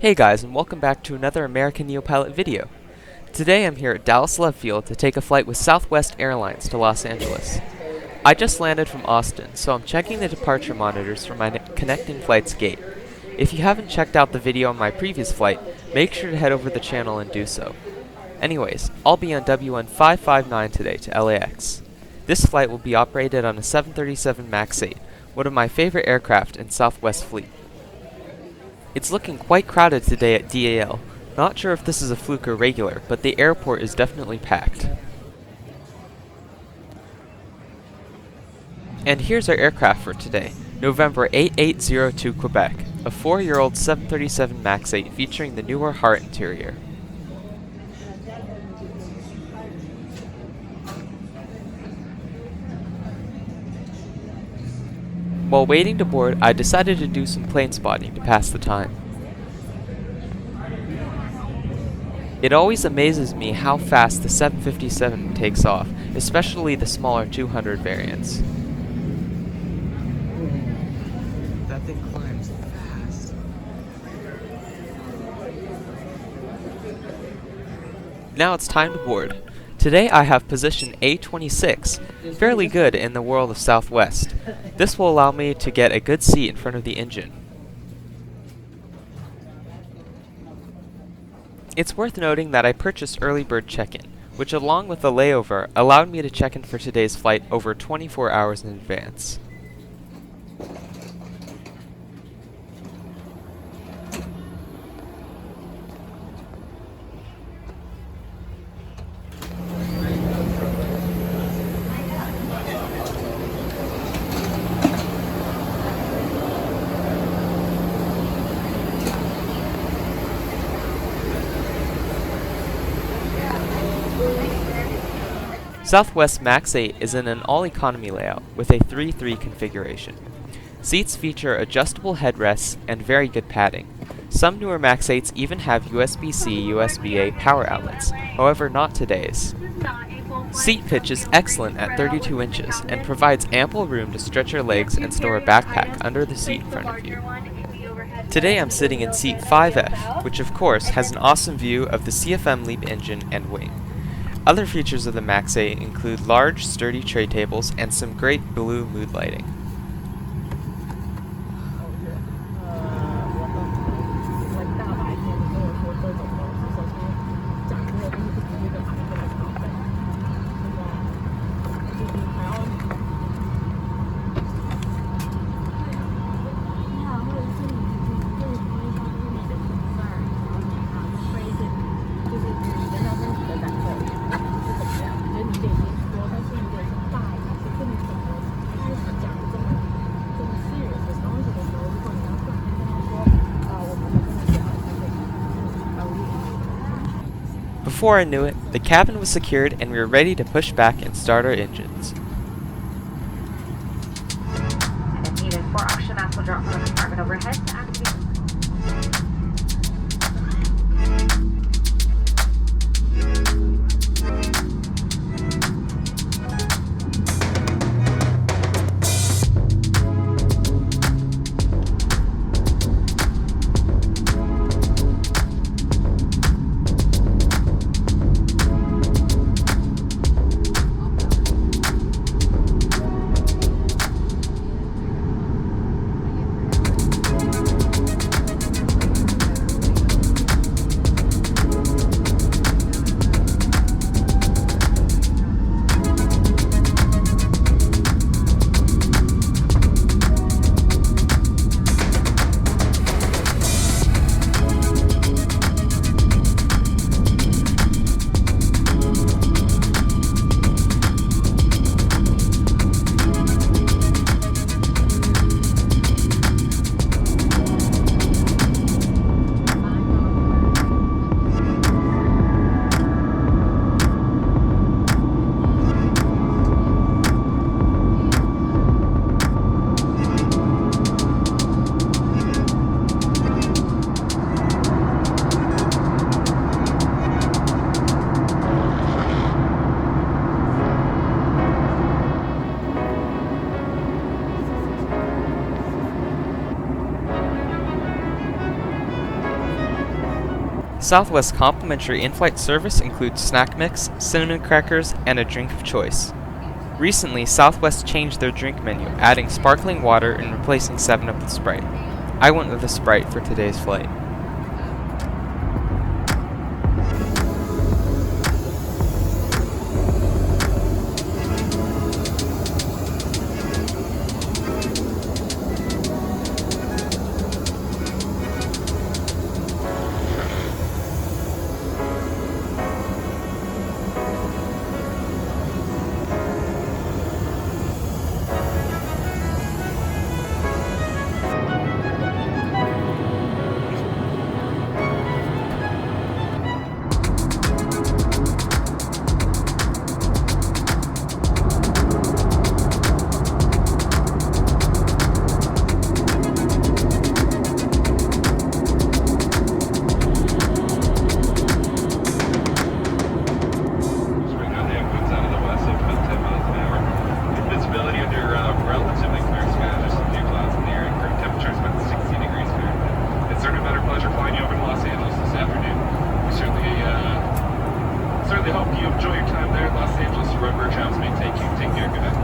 Hey guys, and welcome back to another American Neopilot video. Today I'm here at Dallas Love Field to take a flight with Southwest Airlines to Los Angeles. I just landed from Austin, so I'm checking the departure monitors for my connecting flight's gate. If you haven't checked out the video on my previous flight, make sure to head over to the channel and do so. Anyways, I'll be on W1559 today to LAX. This flight will be operated on a 737 MAX 8, one of my favorite aircraft in Southwest fleet. It's looking quite crowded today at DAL. Not sure if this is a fluke or regular, but the airport is definitely packed. And here's our aircraft for today, November 8802 Quebec, a 4-year-old 737 MAX 8 featuring the newer Heart interior. While waiting to board, I decided to do some plane spotting to pass the time. It always amazes me how fast the 757 takes off, especially the smaller 200 variants. That thing climbs fast. Now it's time to board. Today I have position A26, fairly good in the world of Southwest. This will allow me to get a good seat in front of the engine. It's worth noting that I purchased early bird check-in, which along with the layover allowed me to check in for today's flight over 24 hours in advance. Southwest MAX 8 is in an all-economy layout with a 3-3 configuration. Seats feature adjustable headrests and very good padding. Some newer MAX 8s even have USB-C, USB-A power outlets, however not today's. Seat pitch is excellent at 32 inches and provides ample room to stretch your legs and store a backpack under the seat in front of you. Today I'm sitting in seat 5F, which of course has an awesome view of the CFM LEAP engine and wing. Other features of the MAX 8 include large, sturdy tray tables and some great blue mood lighting. Before I knew it, the cabin was secured and we were ready to push back and start our engines. And if needed, 4 oxygen masks will drop from the compartment overhead to activate. Southwest's complimentary in-flight service includes snack mix, cinnamon crackers, and a drink of choice. Recently, Southwest changed their drink menu, adding sparkling water and replacing 7-Up with Sprite. I went with a Sprite for today's flight. Hope you enjoy your time there in Los Angeles. Wherever travels may take you. Take care. Good night.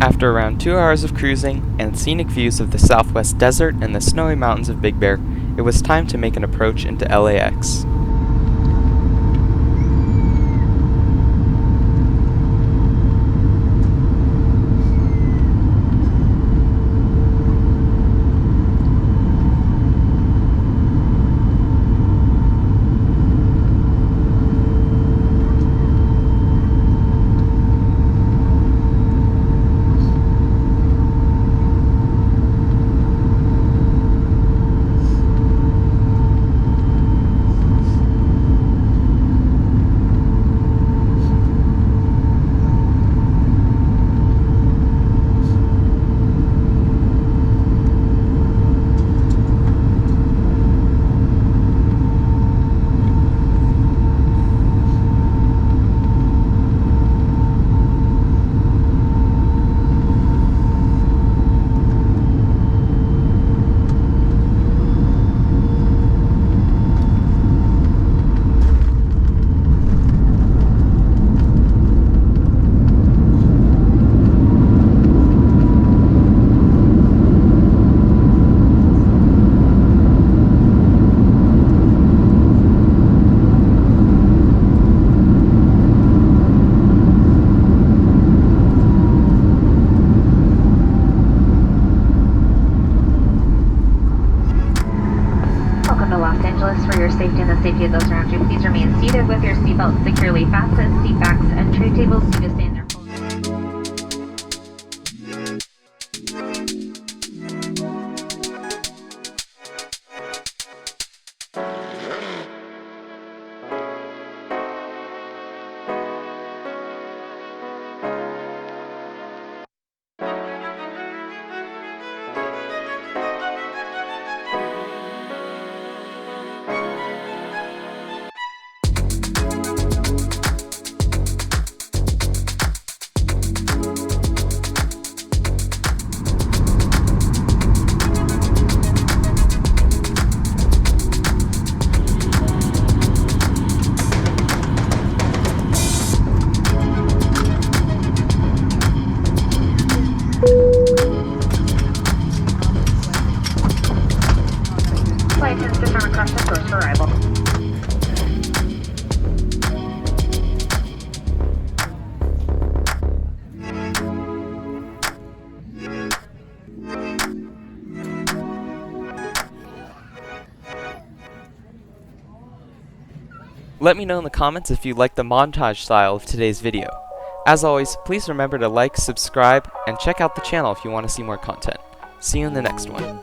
After around 2 hours of cruising and scenic views of the Southwest Desert and the snowy mountains of Big Bear, it was time to make an approach into LAX. For your safety and the safety of those around you, please remain seated with your seatbelt securely fastened. Seat backs and tray tables need to stay in their place. Flight attendants return across the course for arrival. Let me know in the comments if you like the montage style of today's video. As always, please remember to like, subscribe, and check out the channel if you want to see more content. See you in the next one.